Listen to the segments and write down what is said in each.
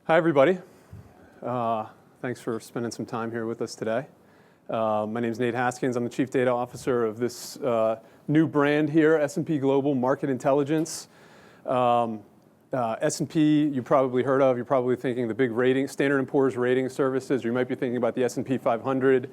Hi, everybody. Thanks for spending some time here with us today. My name is Nate Haskins. I'm the Chief Data Officer of this new brand here, S&P Global Market Intelligence. S&P you probably heard of. You're probably thinking the big rating, Standard & Poor's rating services, or you might be thinking about the S&P 500.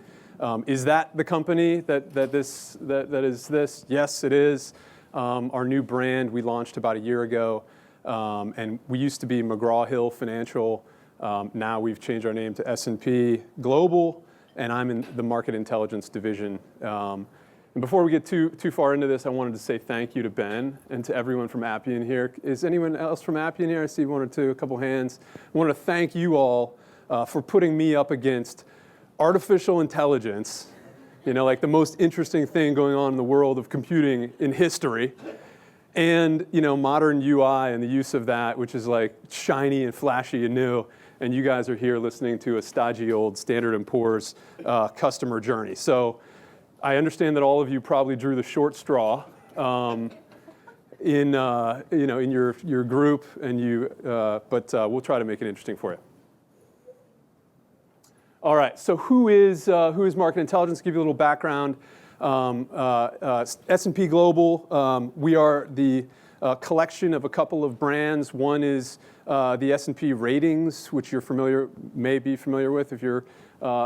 Is that the company that is this? Yes, it is. Our new brand we launched about a year ago. And we used to be McGraw-Hill Financial. Now we've changed our name to S&P Global, and I'm in the Market Intelligence division. And before we get too far into this, I wanted to say thank you to Ben and to everyone from Appian here. Is anyone else from Appian here? I see one or two, a couple hands. I want to thank you all for putting me up against artificial intelligence, like the most interesting thing going on in the world of computing in history. And modern UI and the use of that, which is like shiny and flashy and new, and you guys are here listening to a stodgy old Standard & Poor's customer journey. So I understand that all of you probably drew the short straw in your group, and but we'll try to make it interesting for you. All right. So who is Market Intelligence? To give you a little background. S&P Global, we are the collection of a couple of brands. One is the S&P Ratings, which may be familiar with if you're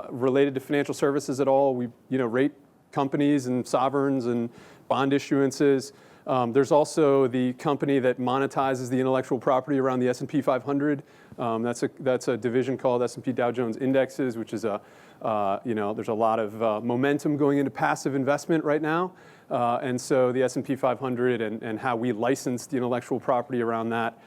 related to financial services at all. We rate companies and sovereigns and bond issuances. There's also the company that monetizes the intellectual property around the S&P 500. That's a division called S&P Dow Jones Indexes, which is there's a lot of momentum going into passive investment right now. And so the S&P 500 and how we license the intellectual property around that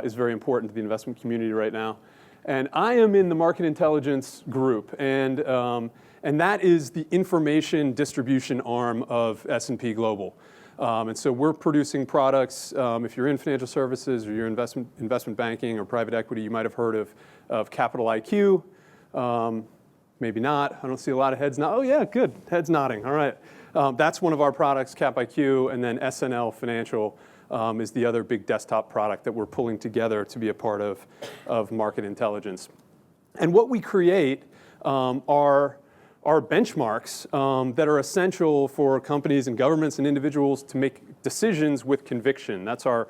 is very important to the investment community right now. And I am in the Market Intelligence group, and that is the information distribution arm of S&P Global. And so we're producing products. If you're in financial services or you're investment banking or private equity, you might have heard of Capital IQ. Maybe not. I don't see a lot of heads now. Oh yeah, good. Heads nodding. All right. That's one of our products, Cap IQ, and then SNL Financial is the other big desktop product that we're pulling together to be a part of Market Intelligence. And what we create are benchmarks that are essential for companies and governments and individuals to make decisions with conviction. That's our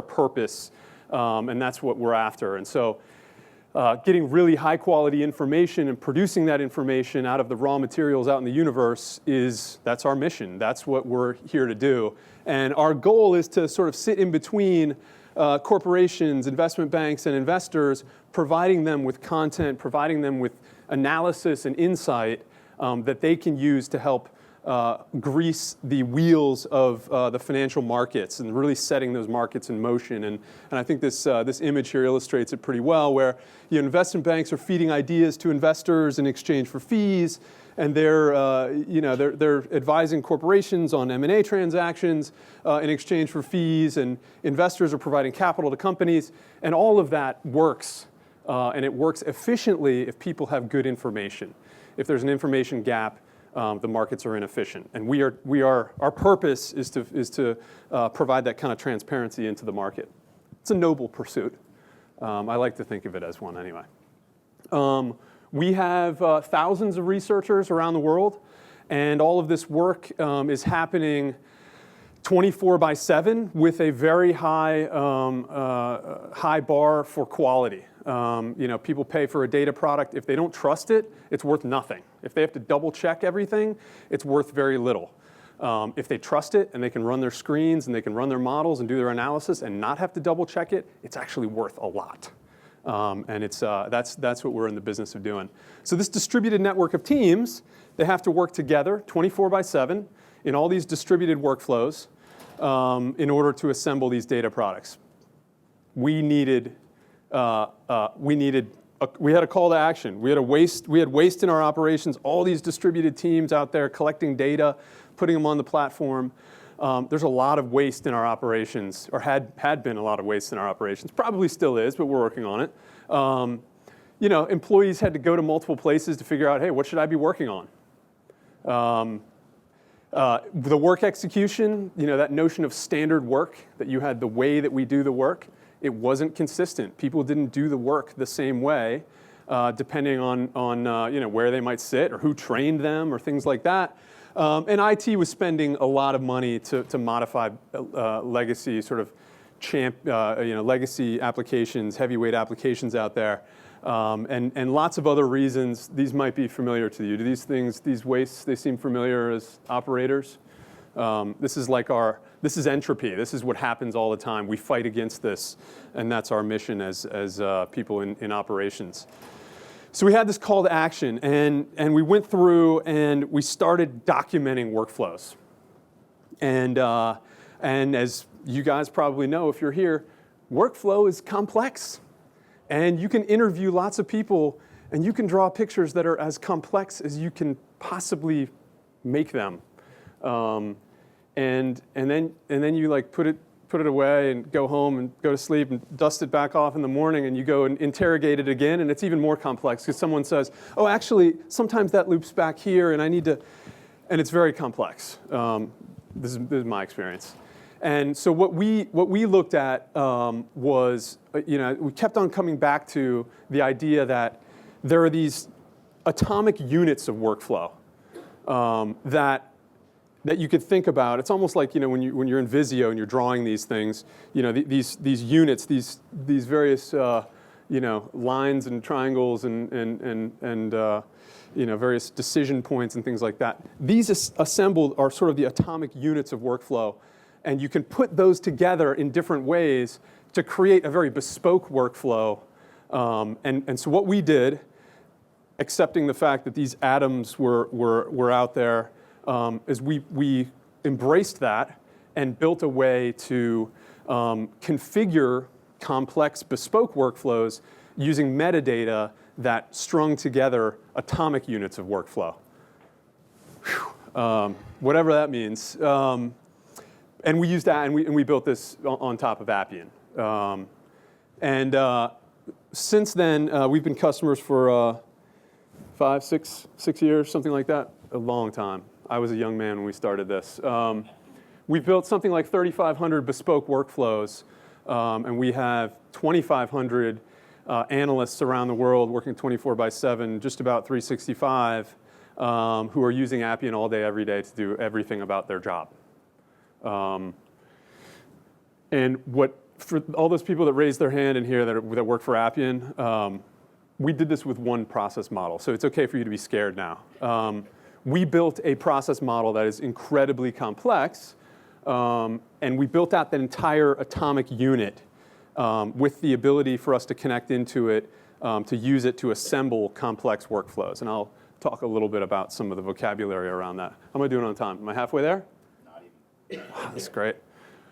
purpose, and that's what we're after. And so getting really high quality information and producing that information out of the raw materials out in the universe that's our mission. That's what we're here to do. And our goal is to sort of sit in between corporations, investment banks, and investors, providing them with content, providing them with analysis and insight that they can use to help grease the wheels of the financial markets and really setting those markets in motion. And I think this image here illustrates it pretty well, where investment banks are feeding ideas to investors in exchange for fees, and they're advising corporations on M&A transactions in exchange for fees, and investors are providing capital to companies, and all of that works, and it works efficiently if people have good information. If there's an information gap, the markets are inefficient, and our purpose is to provide that kind of transparency into the market. It's a noble pursuit. I like to think of it as one anyway. We have thousands of researchers around the world, and all of this work is happening 24/7 with a very high bar for quality. People pay for a data product. If they don't trust it, it's worth nothing. If they have to double check everything, it's worth very little. If they trust it and they can run their screens and they can run their models and do their analysis and not have to double check it, it's actually worth a lot. And that's what we're in the business of doing. So this distributed network of teams, they have to work together 24/7 in all these distributed workflows in order to assemble these data products. We had a call to action. We had waste in our operations. All these distributed teams out there collecting data, putting them on the platform. There's a lot of waste in our operations, or had been a lot of waste in our operations. Probably still is, but we're working on it. Employees had to go to multiple places to figure out, hey, what should I be working on? The work execution, that notion of standard work, that you had the way that we do the work, it wasn't consistent. People didn't do the work the same way, depending on where they might sit or who trained them or things like that. And IT was spending a lot of money to modify legacy sort of legacy applications, heavyweight applications out there. And lots of other reasons. These might be familiar to you. Do these wastes, they seem familiar as operators? This is entropy. This is what happens all the time. We fight against this, and that's our mission as people in operations. So we had this call to action, and we went through and we started documenting workflows. And as you guys probably know, if you're here, workflow is complex. And you can interview lots of people, and you can draw pictures that are as complex as you can possibly make them. And then you like put it away and go home and go to sleep and dust it back off in the morning, and you go and interrogate it again, and it's even more complex because someone says, oh, actually, sometimes that loops back here, and I need to, and it's very complex. This is my experience. And so what we looked at was, we kept on coming back to the idea that there are these atomic units of workflow that you could think about. It's almost like when you're in Visio and you're drawing these things, these units, these various lines and triangles and various decision points and things like that. These assembled are sort of the atomic units of workflow. And you can put those together in different ways to create a very bespoke workflow. And so what we did, accepting the fact that these atoms were out there, is we embraced that and built a way to configure complex bespoke workflows using metadata that strung together atomic units of workflow. Whatever that means. And we used that, and we built this on top of Appian. Since then, we've been customers for 5, 6 years, something like that. A long time. I was a young man when we started this. We've built something like 3,500 bespoke workflows, and we have 2,500 analysts around the world working 24/7, just about 365, who are using Appian all day, every day to do everything about their job. And for all those people that raised their hand in here that work for Appian, we did this with one process model, so it's okay for you to be scared now. We built a process model that is incredibly complex, and we built out that entire atomic unit with the ability for us to connect into it, to use it to assemble complex workflows. And I'll talk a little bit about some of the vocabulary around that. How am I doing on time? Am I halfway there? Wow, that's great.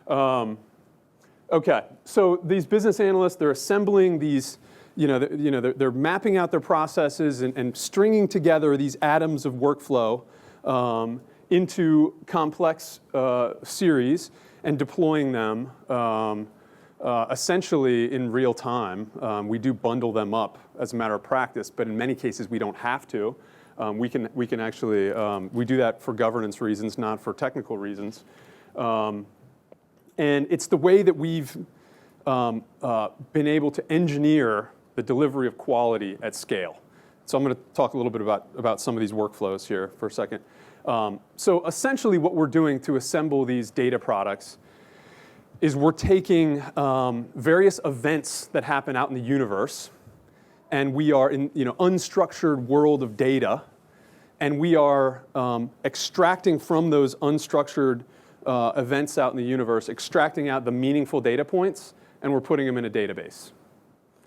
Okay, so these business analysts, they're assembling these, they're mapping out their processes and stringing together these atoms of workflow into complex series and deploying them essentially in real time. We do bundle them up as a matter of practice, but in many cases we don't have to. We can actually, we do that for governance reasons, not for technical reasons. And it's the way that we've been able to engineer the delivery of quality at scale. So I'm going to talk a little bit about some of these workflows here for a second. So essentially what we're doing to assemble these data products is we're taking various events that happen out in the universe, and we are in unstructured world of data, and we are extracting from those unstructured events out in the universe, extracting out the meaningful data points, and we're putting them in a database.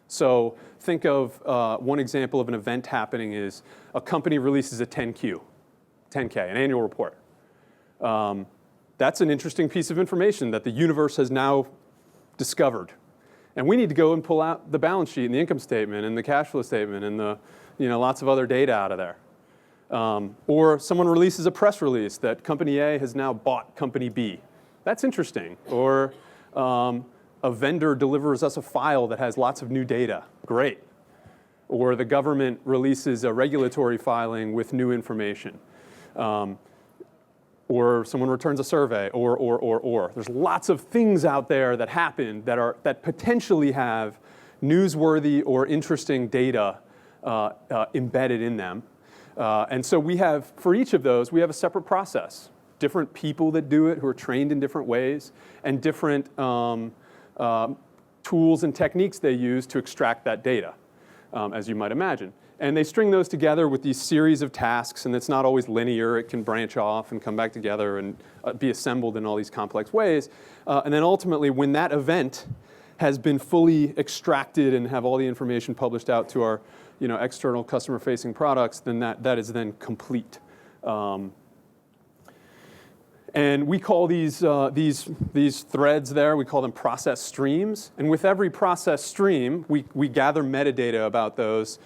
So think of one example of an event happening is a company releases a 10K, an annual report. That's an interesting piece of information that the universe has now discovered. And we need to go and pull out the balance sheet and the income statement and the cash flow statement and the lots of other data out of there. Or someone releases a press release that company A has now bought company B. That's interesting. Or a vendor delivers us a file that has lots of new data. Great. Or the government releases a regulatory filing with new information. or someone returns a survey, or. There's lots of things out there that happen that potentially have newsworthy or interesting data embedded in them. And so we have, for each of those, we have a separate process. Different people that do it who are trained in different ways, and different tools and techniques they use to extract that data, as you might imagine. And they string those together with these series of tasks, and it's not always linear. It can branch off and come back together and be assembled in all these complex ways. And then ultimately, when that event has been fully extracted and have all the information published out to our external customer-facing products, then that is then complete. And we call these threads there, we call them process streams. And with every process stream, we gather metadata about those.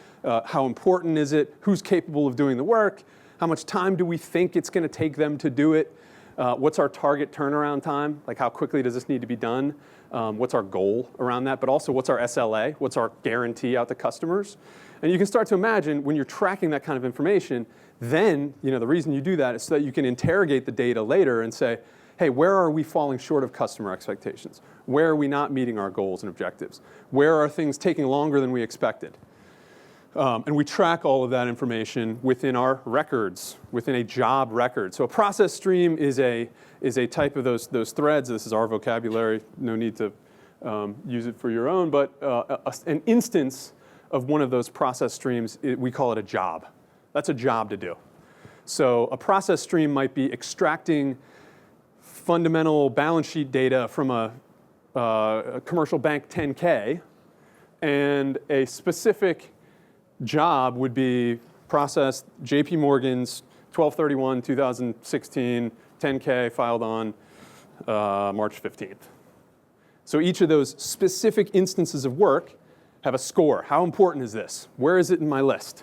How important is it? Who's capable of doing the work? How much time do we think it's going to take them to do it? What's our target turnaround time? Like, how quickly does this need to be done? What's our goal around that? But also, what's our SLA? What's our guarantee out to customers? And you can start to imagine when you're tracking that kind of information, then the reason you do that is so that you can interrogate the data later and say, hey, where are we falling short of customer expectations? Where are we not meeting our goals and objectives? Where are things taking longer than we expected? And we track all of that information within our records, within a job record. So a process stream is a type of those threads. This is our vocabulary. No need to use it for your own. But an instance of one of those process streams, we call it a job. That's a job to do. So a process stream might be extracting fundamental balance sheet data from a commercial bank 10K, and a specific job would be process JP Morgan's 12/31/2016 10K filed on March 15th. So each of those specific instances of work have a score. How important is this? Where is it in my list?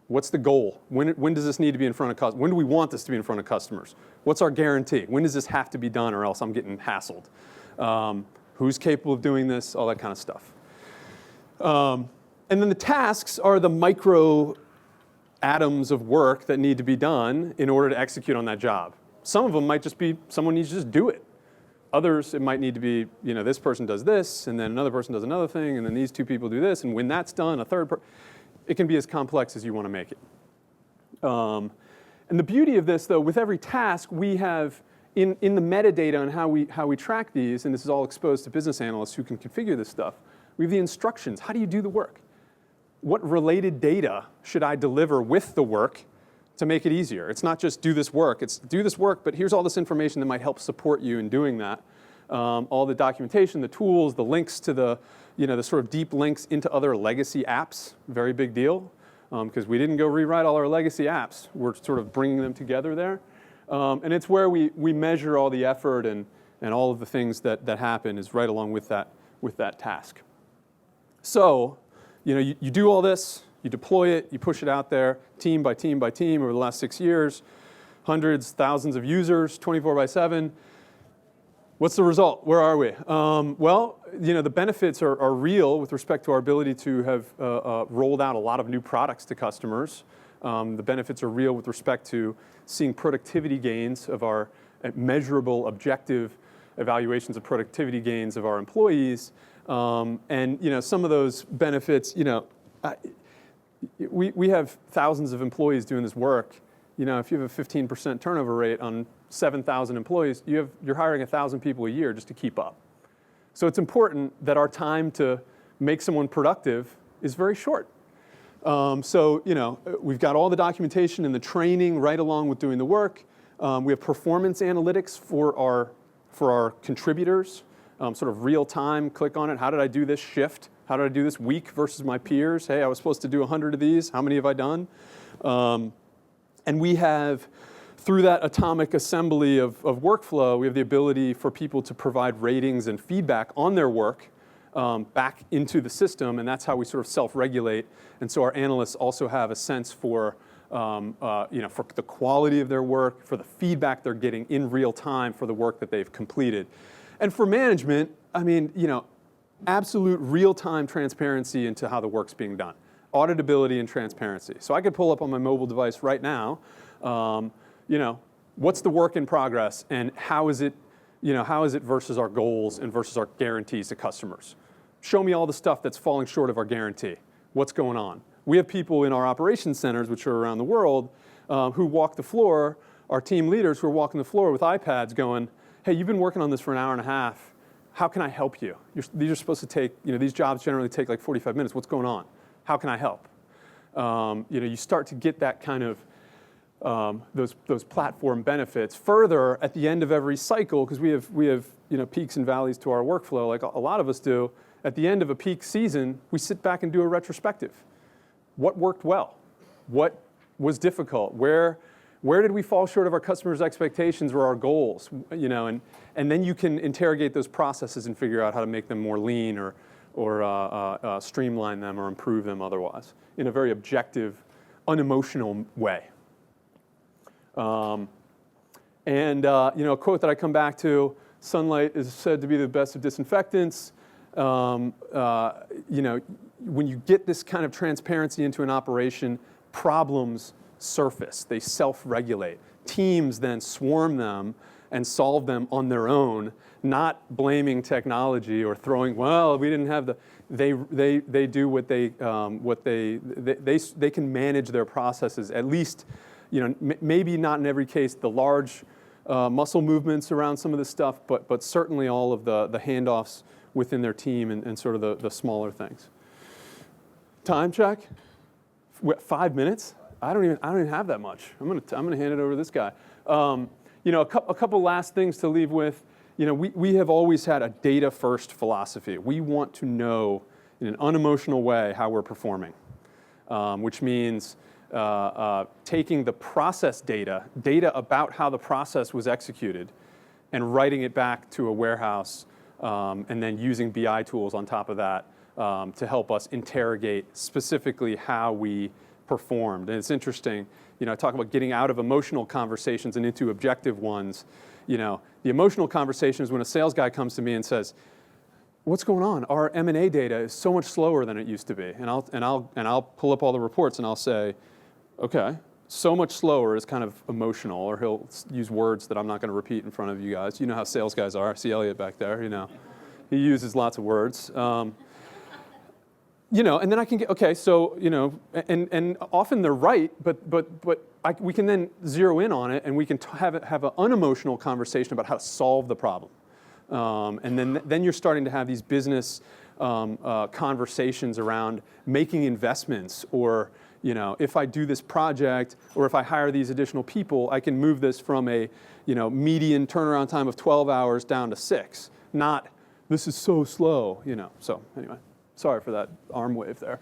What's the goal? When does this need to be in front of customers? When do we want this to be in front of customers? What's our guarantee? When does this have to be done, or else I'm getting hassled? Who's capable of doing this? All that kind of stuff. And then the tasks are the micro atoms of work that need to be done in order to execute on that job. Some of them might just be someone needs to just do it. Others, it might need to be, this person does this, and then another person does another thing, and then these two people do this, and when that's done, a third person. It can be as complex as you want to make it. And the beauty of this, though, with every task, we have in the metadata on how we track these, and this is all exposed to business analysts who can configure this stuff, we have the instructions. How do you do the work? What related data should I deliver with the work to make it easier? It's not just do this work. It's do this work, but here's all this information that might help support you in doing that. All the documentation, the tools, the links to the sort of deep links into other legacy apps, very big deal, because we didn't go rewrite all our legacy apps. We're sort of bringing them together there. And it's where we measure all the effort and all of the things that happen is right along with that task. So, you do all this, you deploy it, you push it out there, team by team by team over the last 6 years, hundreds, thousands of users, 24/7. What's the result? Where are we? Well, the benefits are real with respect to our ability to have rolled out a lot of new products to customers. The benefits are real with respect to seeing productivity gains of our measurable, objective evaluations of productivity gains of our employees. And some of those benefits, we have thousands of employees doing this work. If you have a 15% turnover rate on 7,000 employees, you're hiring 1,000 people a year just to keep up. So it's important that our time to make someone productive is very short. We've got all the documentation and the training right along with doing the work. We have performance analytics for our contributors, sort of real time, click on it. How did I do this shift? How did I do this week versus my peers? Hey, I was supposed to do 100 of these. How many have I done? And we have, through that atomic assembly of workflow, we have the ability for people to provide ratings and feedback on their work back into the system, and that's how we sort of self-regulate. And so our analysts also have a sense for the quality of their work, for the feedback they're getting in real time for the work that they've completed. And for management, absolute real-time transparency into how the work's being done. Auditability and transparency. So I could pull up on my mobile device right now, what's the work in progress, and how is it versus our goals and versus our guarantees to customers? Show me all the stuff that's falling short of our guarantee. What's going on? We have people in our operations centers, which are around the world, who walk the floor, our team leaders who are walking the floor with iPads going, hey, you've been working on this for an hour and a half. How can I help you? These are supposed to take, these jobs generally take like 45 minutes. What's going on? How can I help? You start to get that kind of, those platform benefits. Further, at the end of every cycle, because we have peaks and valleys to our workflow, like a lot of us do, at the end of a peak season, we sit back and do a retrospective. What worked well? What was difficult? Where did we fall short of our customers' expectations or our goals? And then you can interrogate those processes and figure out how to make them more lean or streamline them or improve them otherwise in a very objective, unemotional way. A quote that I come back to: sunlight is said to be the best of disinfectants. When you get this kind of transparency into an operation, problems surface. They self-regulate. Teams then swarm them and solve them on their own, not blaming technology or throwing, well, we didn't have the. They do what they can manage their processes, at least, maybe not in every case the large muscle movements around some of this stuff, but certainly all of the handoffs within their team and sort of the smaller things. Time check? 5 minutes? I don't even have that much. I'm gonna hand it over to this guy. A couple last things to leave with. We have always had a data-first philosophy. We want to know in an unemotional way how we're performing, which means taking the process data about how the process was executed, and writing it back to a warehouse, and then using BI tools on top of that to help us interrogate specifically how we performed. And it's interesting, I talk about getting out of emotional conversations and into objective ones. The emotional conversation is when a sales guy comes to me and says, what's going on? Our M&A data is so much slower than it used to be. And I'll pull up all the reports and I'll say, okay, so much slower is kind of emotional, or he'll use words that I'm not going to repeat in front of you guys. You know how sales guys are. I see Elliot back there, He uses lots of words. And then I can get, okay, so, and often they're right, but we can then zero in on it, and we can have an unemotional conversation about how to solve the problem. And then you're starting to have these business conversations around making investments, or, if I do this project, or if I hire these additional people, I can move this from a, median turnaround time of 12 hours down to 6, not this is so slow, So anyway. Sorry for that arm wave there.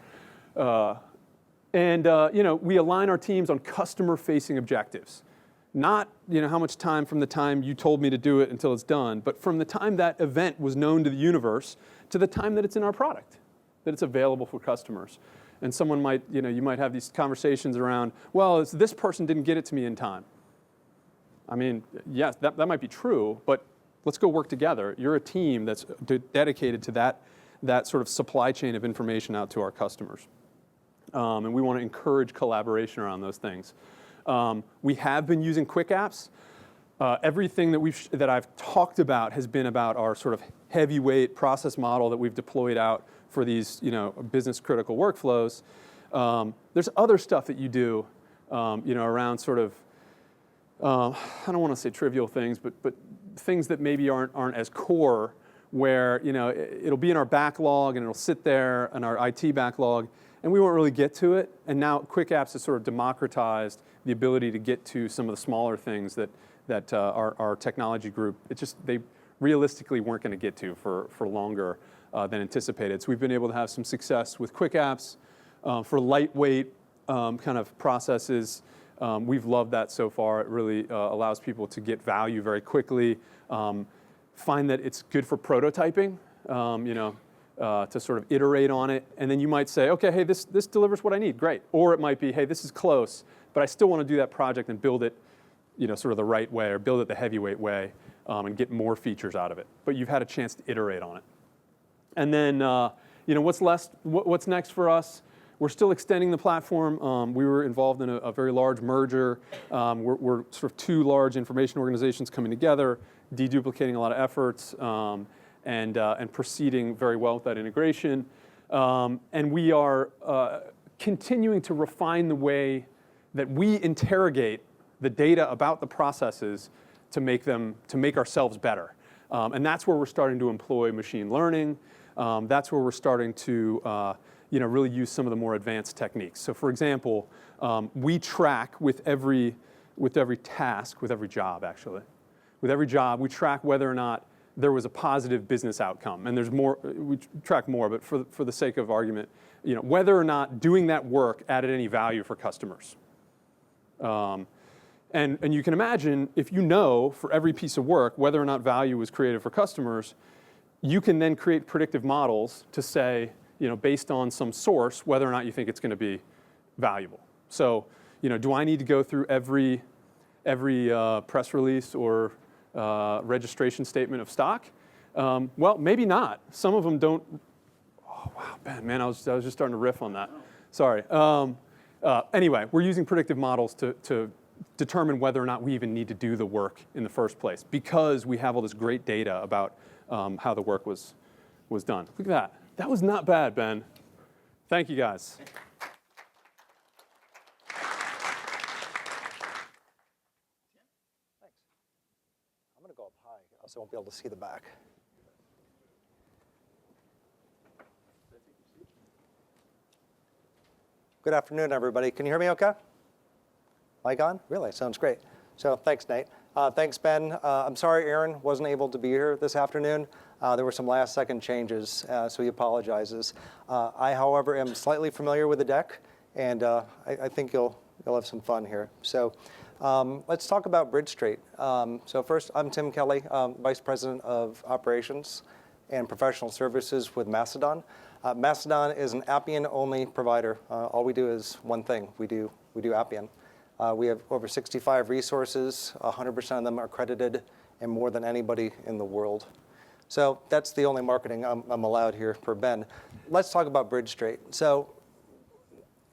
We align our teams on customer-facing objectives. Not, how much time from the time you told me to do it until it's done, but from the time that event was known to the universe to the time that it's in our product, that it's available for customers. And someone might, you might have these conversations around, well, it's this person didn't get it to me in time. I mean, yes, that might be true, but let's go work together. You're a team that's dedicated to that sort of supply chain of information out to our customers. And we want to encourage collaboration around those things. We have been using quick apps. Everything that I've talked about has been about our sort of heavyweight process model that we've deployed out for these business critical workflows. There's other stuff that you do around sort of, I don't want to say trivial things, but things that maybe aren't as core, where it'll be in our backlog and it'll sit there in our IT backlog, and we won't really get to it. And now Quick Apps has sort of democratized the ability to get to some of the smaller things that our technology group, they realistically weren't going to get to for longer than anticipated. So we've been able to have some success with Quick Apps for lightweight kind of processes. We've loved that so far. It really allows people to get value very quickly. Find that it's good for prototyping, to sort of iterate on it. And then you might say, okay, hey, this delivers what I need, great. Or it might be, hey, this is close, but I still want to do that project and build it, sort of the right way, or build it the heavyweight way, and get more features out of it. But you've had a chance to iterate on it. And then, what's next for us? we're still extending the platform. We were involved in a very large merger. We're sort of two large information organizations coming together, deduplicating a lot of efforts, and proceeding very well with that integration. And we are continuing to refine the way that we interrogate the data about the processes to make ourselves better. And that's where we're starting to employ machine learning. That's where we're starting to really use some of the more advanced techniques. So for example, we track with every task, with every job actually. With every job, we track whether or not there was a positive business outcome. And there's more, we track more, but for the sake of argument, whether or not doing that work added any value for customers. And you can imagine, if you know for every piece of work whether or not value was created for customers, you can then create predictive models to say, based on some source, whether or not you think it's going to be valuable. So, do I need to go through every press release or registration statement of stock? Well, maybe not. Some of them don't. Oh wow, man, I was just starting to riff on that. Sorry. Anyway, we're using predictive models to determine whether or not we even need to do the work in the first place, because we have all this great data about how the work was done. Look at that. That was not bad, Ben. Thank you, guys. Thanks. I'm going to go up high, so I won't be able to see the back. Good afternoon, everybody. Can you hear me okay? Mic on? Really? Sounds great. So thanks, Nate. Thanks, Ben. I'm sorry Aaron wasn't able to be here this afternoon. There were some last-second changes, so he apologizes. I, however, am slightly familiar with the deck, and I think you'll have some fun here. So let's talk about BridgeStreet. So first, I'm Tim Kelly, Vice President of Operations and Professional Services with Mastodon. Mastodon is an Appian-only provider. All we do is one thing. We do Appian. We have over 65 resources. 100% of them are accredited, and more than anybody in the world. So that's the only marketing I'm allowed here per Ben. Let's talk about BridgeStreet. So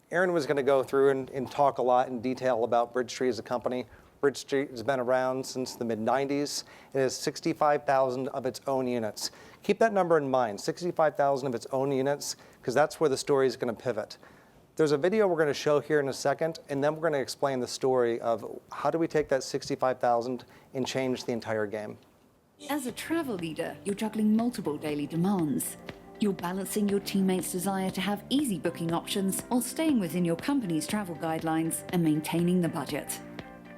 Aaron was going to go through and talk a lot in detail about BridgeStreet as a company. BridgeStreet has been around since the mid-90s. It has 65,000 of its own units. Keep that number in mind, 65,000 of its own units, because that's where the story is going to pivot. There's a video we're going to show here in a second, and then we're going to explain the story of how do we take that 65,000 and change the entire game. As a travel leader, you're juggling multiple daily demands. You're balancing your teammates' desire to have easy booking options while staying within your company's travel guidelines and maintaining the budget.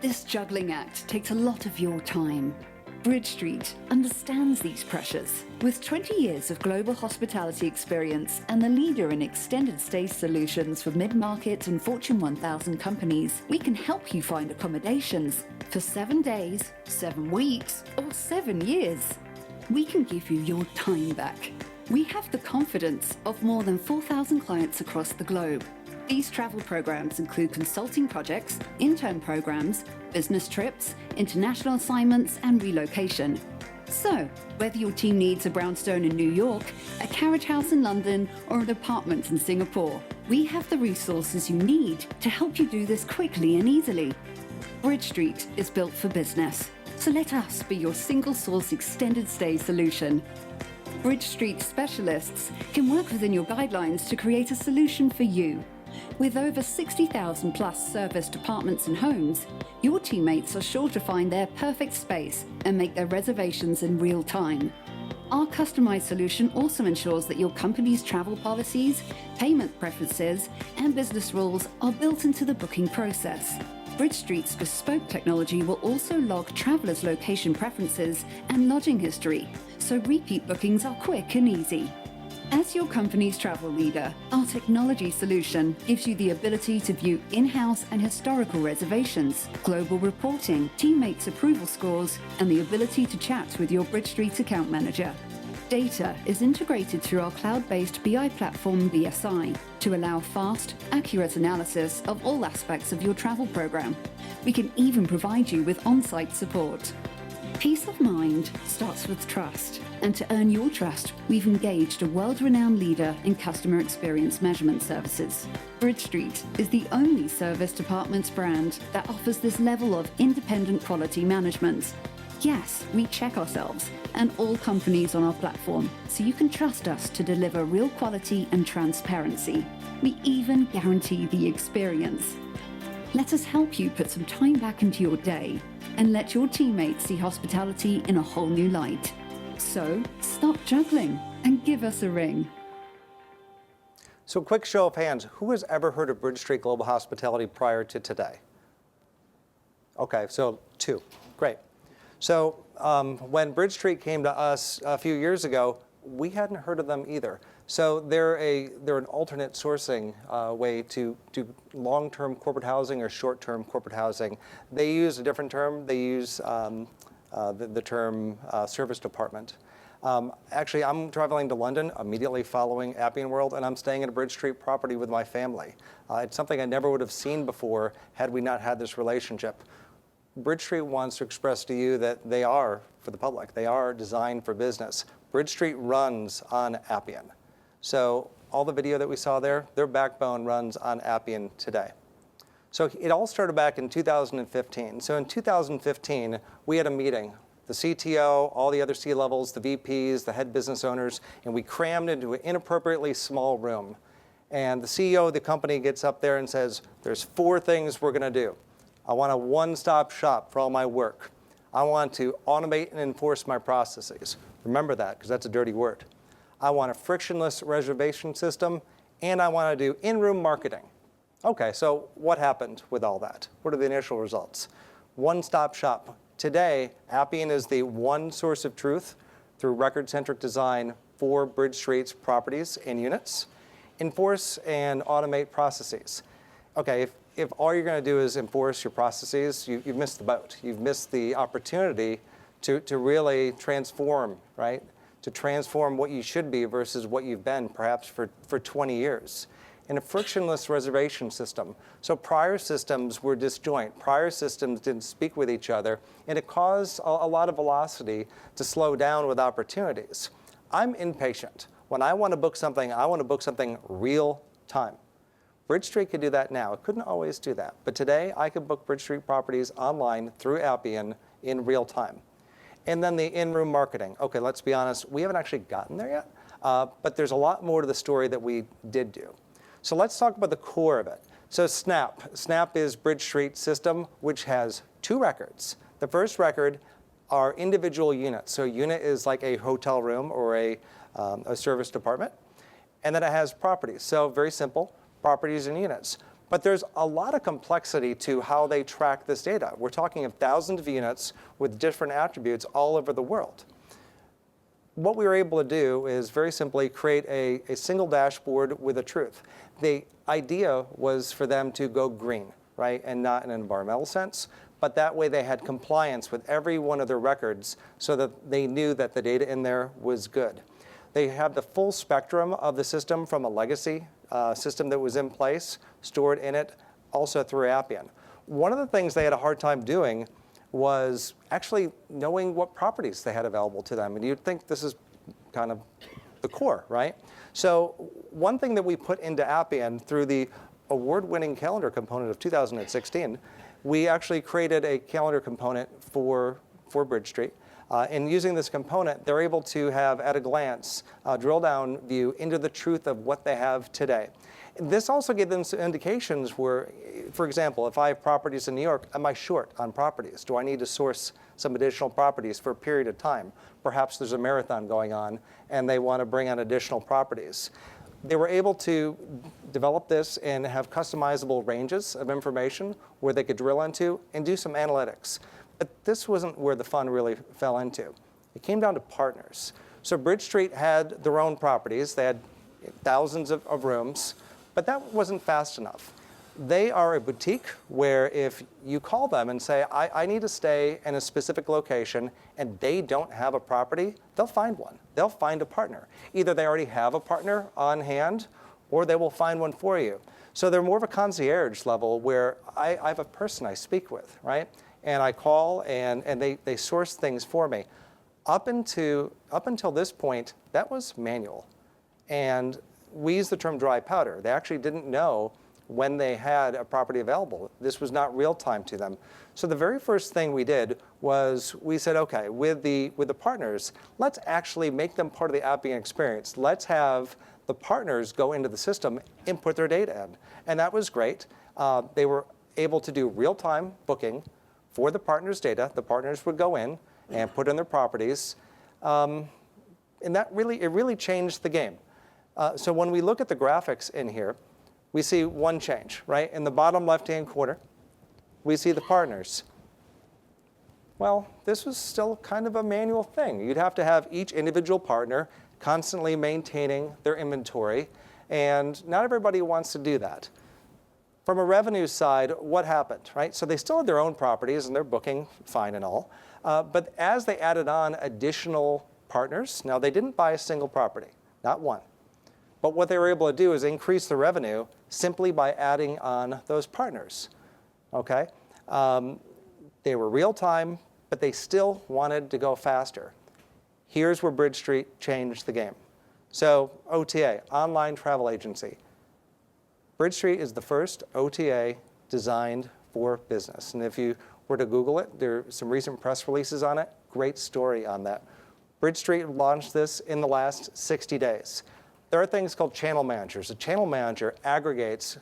This juggling act takes a lot of your time. BridgeStreet understands these pressures. With 20 years of global hospitality experience and the leader in extended stay solutions for mid-market and Fortune 1000 companies, we can help you find accommodations for 7 days, 7 weeks, or 7 years. We can give you your time back. We have the confidence of more than 4,000 clients across the globe. These travel programs include consulting projects, intern programs, business trips, international assignments, and relocation. So, whether your team needs a brownstone in New York, a carriage house in London, or an apartment in Singapore, we have the resources you need to help you do this quickly and easily. BridgeStreet is built for business, so let us be your single-source extended stay solution. BridgeStreet specialists can work within your guidelines to create a solution for you. With over 60,000 plus serviced apartments and homes, your teammates are sure to find their perfect space and make their reservations in real time. Our customized solution also ensures that your company's travel policies, payment preferences, and business rules are built into the booking process. BridgeStreet's bespoke technology will also log travelers' location preferences and lodging history, so repeat bookings are quick and easy. As your company's travel leader, our technology solution gives you the ability to view in-house and historical reservations, global reporting, teammates' approval scores, and the ability to chat with your BridgeStreet account manager. Data is integrated through our cloud-based BI platform BSI to allow fast, accurate analysis of all aspects of your travel program. We can even provide you with on-site support. Peace of mind starts with trust. And to earn your trust, we've engaged a world-renowned leader in customer experience measurement services. BridgeStreet is the only service departments brand that offers this level of independent quality management. Yes, we check ourselves and all companies on our platform, so you can trust us to deliver real quality and transparency. We even guarantee the experience. Let us help you put some time back into your day and let your teammates see hospitality in a whole new light. So stop juggling and give us a ring. So quick show of hands, who has ever heard of BridgeStreet Global Hospitality prior to today? Okay, so 2, great. So when BridgeStreet came to us a few years ago, we hadn't heard of them either. So they're an alternate sourcing way to do long-term corporate housing or short-term corporate housing. They use a different term. They use the term service department. Actually, I'm traveling to London immediately following Appian World, and I'm staying at a BridgeStreet property with my family. It's something I never would have seen before had we not had this relationship. BridgeStreet wants to express to you that they are, for the public, they are designed for business. BridgeStreet runs on Appian. So all the video that we saw there, their backbone runs on Appian today. So it all started back in 2015. So in 2015, we had a meeting, the CTO, all the other C-levels, the VPs, the head business owners, and we crammed into an inappropriately small room. And the CEO of the company gets up there and says, there's 4 things we're going to do. I want a one-stop shop for all my work. I want to automate and enforce my processes. Remember that, because that's a dirty word. I want a frictionless reservation system, and I want to do in-room marketing. Okay, so what happened with all that? What are the initial results? One-stop shop. Today, Appian is the one source of truth through record-centric design for BridgeStreet's properties and units. Enforce and automate processes. Okay, if all you're going to do is enforce your processes, you've missed the boat. You've missed the opportunity to really transform, right? To transform what you should be versus what you've been, perhaps for 20 years. And a frictionless reservation system. So prior systems were disjoint. Prior systems didn't speak with each other, and it caused a lot of velocity to slow down with opportunities. I'm impatient. When I want to book something, I want to book something real time. BridgeStreet could do that now. It couldn't always do that. But today, I could book BridgeStreet properties online through Appian in real time. And then the in-room marketing. Okay, let's be honest, we haven't actually gotten there yet, but there's a lot more to the story that we did do. So let's talk about the core of it. So Snap. Snap is BridgeStreet's system, which has 2 records. The first record are individual units. So a unit is like a hotel room or a service department. And then it has properties. So very simple, properties and units. But there's a lot of complexity to how they track this data. We're talking of thousands of units with different attributes all over the world. What we were able to do is very simply create a single dashboard with a truth. The idea was for them to go green, right? And not in an environmental sense, but that way they had compliance with every one of their records so that they knew that the data in there was good. They have the full spectrum of the system from a legacy system that was in place, stored in it, also through Appian. One of the things they had a hard time doing was actually knowing what properties they had available to them. And you'd think this is kind of the core, right? So one thing that we put into Appian through the award-winning calendar component of 2016, we actually created a calendar component for BridgeStreet. And using this component, they're able to have, at a glance, a drill-down view into the truth of what they have today. This also gave them some indications where, for example, if I have properties in New York, am I short on properties? Do I need to source some additional properties for a period of time? Perhaps there's a marathon going on, and they want to bring on additional properties. They were able to develop this and have customizable ranges of information where they could drill into and do some analytics. But this wasn't where the fun really fell into. It came down to partners. So BridgeStreet had their own properties. They had thousands of rooms, but that wasn't fast enough. They are a boutique where if you call them and say, I need to stay in a specific location, and they don't have a property, they'll find one. They'll find a partner. Either they already have a partner on hand, or they will find one for you. So they're more of a concierge level where I have a person I speak with, right? and I call, and they source things for me. Up until this point, that was manual. And we use the term dry powder. They actually didn't know when they had a property available. This was not real time to them. So the very first thing we did was we said, okay, with the partners, let's actually make them part of the Appian experience. Let's have the partners go into the system and put their data in. And that was great. They were able to do real-time booking for the partners' data. The partners would go in and put in their properties. And it really changed the game. So when we look at the graphics in here, we see one change, right? In the bottom left-hand corner, we see the partners. Well, this was still kind of a manual thing. You'd have to have each individual partner constantly maintaining their inventory, and not everybody wants to do that. From a revenue side, what happened, right? So they still had their own properties, and they're booking fine and all. But as they added on additional partners, now they didn't buy a single property, not one. But what they were able to do is increase the revenue simply by adding on those partners, okay? They were real time, but they still wanted to go faster. Here's where BridgeStreet changed the game. So OTA, online travel agency. BridgeStreet is the first OTA designed for business. And if you were to Google it, there are some recent press releases on it. Great story on that. BridgeStreet launched this in the last 60 days. There are things called channel managers. A channel manager aggregates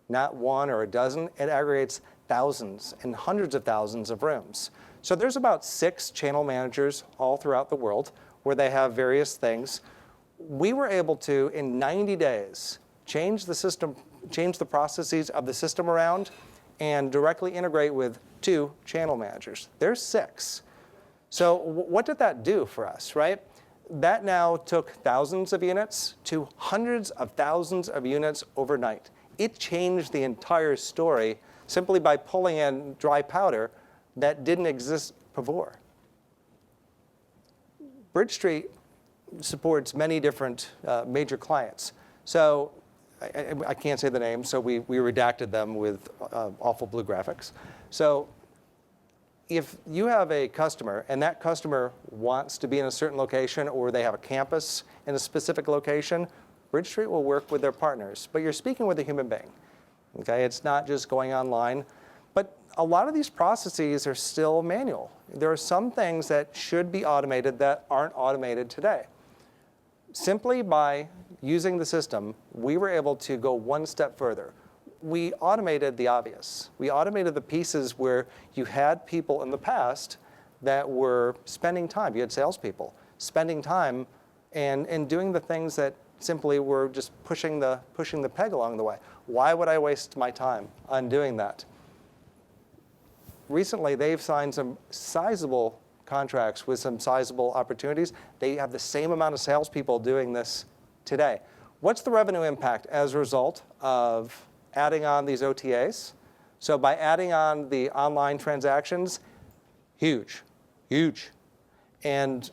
not one or a dozen, it aggregates thousands and hundreds of thousands of rooms. So there's about 6 channel managers all throughout the world where they have various things. We were able to, in 90 days, change the system, change the processes of the system around and directly integrate with 2 channel managers. There's 6. So what did that do for us, right? That now took thousands of units to hundreds of thousands of units overnight. It changed the entire story simply by pulling in dry powder that didn't exist before. BridgeStreet supports many different major clients. So I can't say the name, so we redacted them with awful blue graphics. So if you have a customer and that customer wants to be in a certain location or they have a campus in a specific location, BridgeStreet will work with their partners. But you're speaking with a human being. Okay? It's not just going online. But a lot of these processes are still manual. There are some things that should be automated that aren't automated today. Simply by using the system, we were able to go one step further. We automated the obvious. We automated the pieces where you had people in the past that were spending time. You had salespeople spending time and doing the things that simply were just pushing the peg along the way. Why would I waste my time on doing that? Recently, they've signed some sizable contracts with some sizable opportunities. They have the same amount of salespeople doing this today. What's the revenue impact as a result of adding on these OTAs? So by adding on the online transactions, huge, huge. And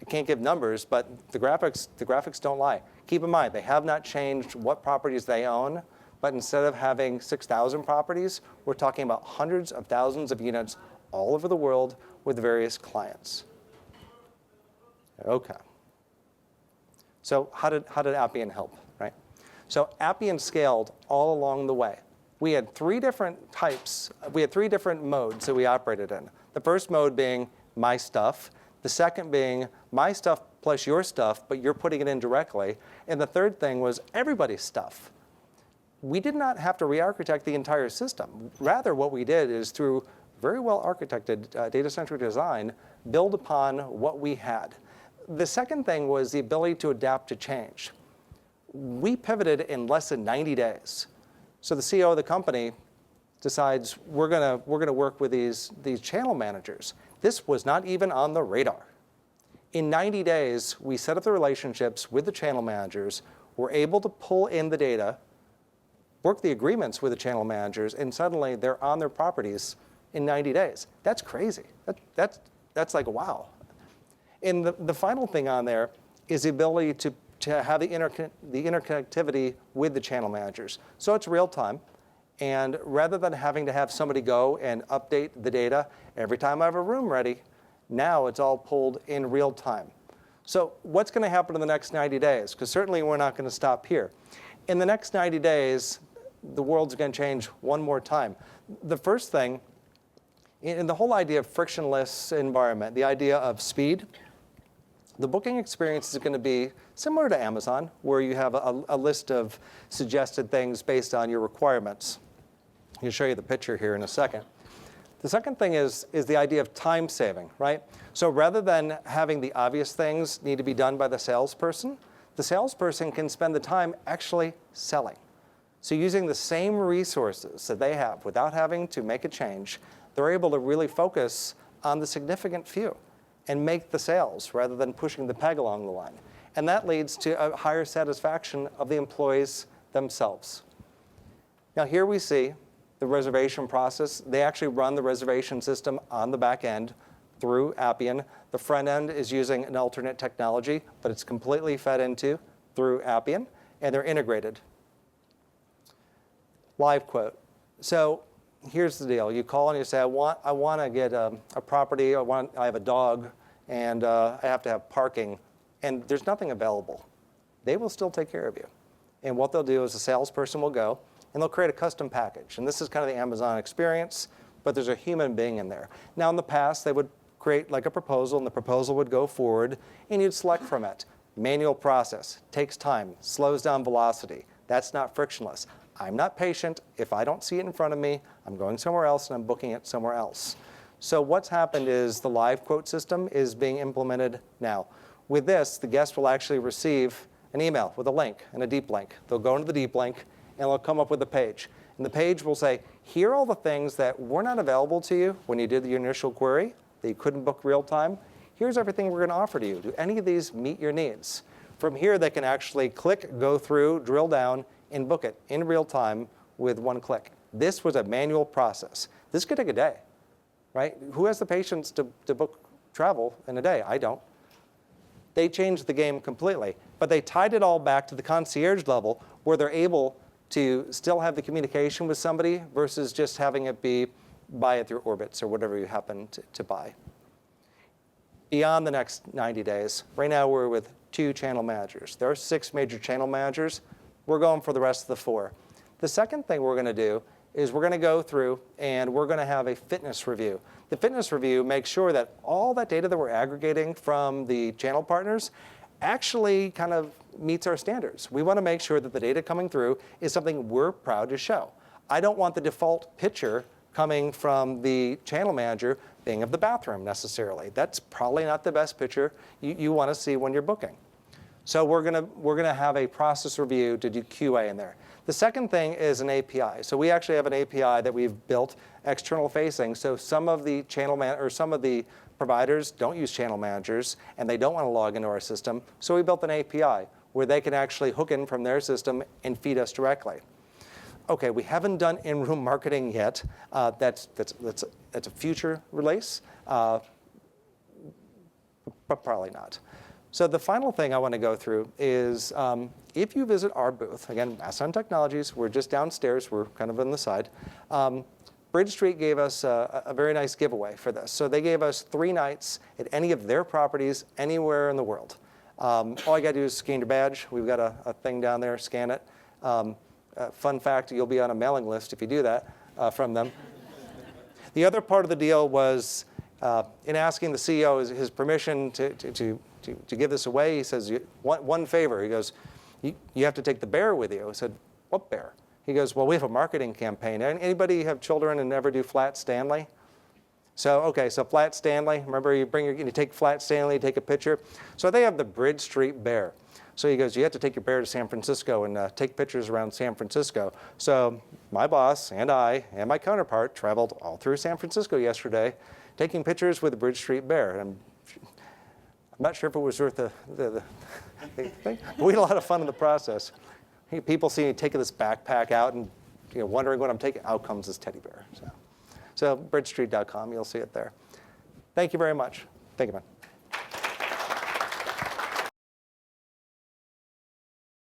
I can't give numbers, but the graphics don't lie. Keep in mind, they have not changed what properties they own, but instead of having 6,000 properties, we're talking about hundreds of thousands of units all over the world with various clients. Okay. So how did Appian help, right? So Appian scaled all along the way. We had 3 different types. We had 3 different modes that we operated in. The first mode being my stuff. The second being my stuff plus your stuff, but you're putting it in directly. And the third thing was everybody's stuff. We did not have to re-architect the entire system. Rather, what we did is through very well architected data-centric design, build upon what we had. The second thing was the ability to adapt to change. We pivoted in less than 90 days. So the CEO of the company decides we're gonna work with these channel managers. This was not even on the radar. In 90 days, we set up the relationships with the channel managers. We're able to pull in the data, work the agreements with the channel managers, and suddenly they're on their properties in 90 days. That's crazy. That's like, wow. And the final thing on there is the ability to have the interconnectivity with the channel managers. So it's real time. And rather than having to have somebody go and update the data every time I have a room ready, now it's all pulled in real time. So what's going to happen in the next 90 days? Because certainly we're not going to stop here. In the next 90 days, the world's going to change one more time. The first thing, in the whole idea of frictionless environment, the idea of speed, the booking experience is going to be similar to Amazon, where you have a list of suggested things based on your requirements. I'll show you the picture here in a second. The second thing is the idea of time saving, right? So rather than having the obvious things need to be done by the salesperson can spend the time actually selling. So using the same resources that they have without having to make a change, they're able to really focus on the significant few and make the sales rather than pushing the peg along the line. And that leads to a higher satisfaction of the employees themselves. Now here we see the reservation process. They actually run the reservation system on the back end through Appian. The front end is using an alternate technology, but it's completely fed into through Appian, and they're integrated. Live quote. So here's the deal. You call and you say, I want to get a property, I have a dog, and I have to have parking, and there's nothing available. They will still take care of you. And what they'll do is a salesperson will go, and they'll create a custom package. And this is kind of the Amazon experience, but there's a human being in there. Now, in the past, they would create like a proposal, and the proposal would go forward, and you'd select from it. Manual process, takes time, slows down velocity. That's not frictionless. I'm not patient. If I don't see it in front of me, I'm going somewhere else, and I'm booking it somewhere else. So what's happened is the live quote system is being implemented now. With this, the guest will actually receive an email with a link and a deep link. They'll go into the deep link, and they'll come up with a page. And the page will say, here are all the things that were not available to you when you did the initial query, that you couldn't book real time. Here's everything we're going to offer to you. Do any of these meet your needs? From here, they can actually click, go through, drill down, and book it in real time with one click. This was a manual process. This could take a day, right? Who has the patience to book travel in a day? I don't. They changed the game completely, but they tied it all back to the concierge level where they're able to still have the communication with somebody versus just having it be buy it through Orbitz or whatever you happen to buy. Beyond the next 90 days, right now we're with 2 channel managers. There are 6 major channel managers. We're going for the rest of the 4. The second thing we're going to do is we're going to go through and we're going to have a fitness review. The fitness review makes sure that all that data that we're aggregating from the channel partners actually kind of meets our standards. We want to make sure that the data coming through is something we're proud to show. I don't want the default picture coming from the channel manager being of the bathroom necessarily. That's probably not the best picture you want to see when you're booking. So we're gonna have a process review to do QA in there. The second thing is an API. So we actually have an API that we've built external facing. So some of the some of the providers don't use channel managers and they don't want to log into our system. So we built an API where they can actually hook in from their system and feed us directly. Okay, we haven't done in-room marketing yet. That's a future release, but probably not. So the final thing I want to go through is if you visit our booth, again, Masson Technologies, we're just downstairs, we're kind of on the side. BridgeStreet gave us a very nice giveaway for this. So they gave us 3 nights at any of their properties anywhere in the world. All you got to do is scan your badge. We've got a thing down there, scan it. Fun fact, you'll be on a mailing list if you do that from them. The other part of the deal was in asking the CEO his permission to give this away. He says, one favor. He goes, you have to take the bear with you. I said, what bear? He goes, well, we have a marketing campaign. Anybody have children and never do Flat Stanley? So, okay, so Flat Stanley, remember you take Flat Stanley, you take a picture. So they have the BridgeStreet bear. So he goes, you have to take your bear to San Francisco and take pictures around San Francisco. So my boss and I and my counterpart traveled all through San Francisco yesterday taking pictures with the BridgeStreet bear. I'm not sure if it was worth the thing, but we had a lot of fun in the process. People see me taking this backpack out and wondering what I'm taking. Out comes this teddy bear. So BridgeStreet.com, you'll see it there. Thank you very much. Thank you, man.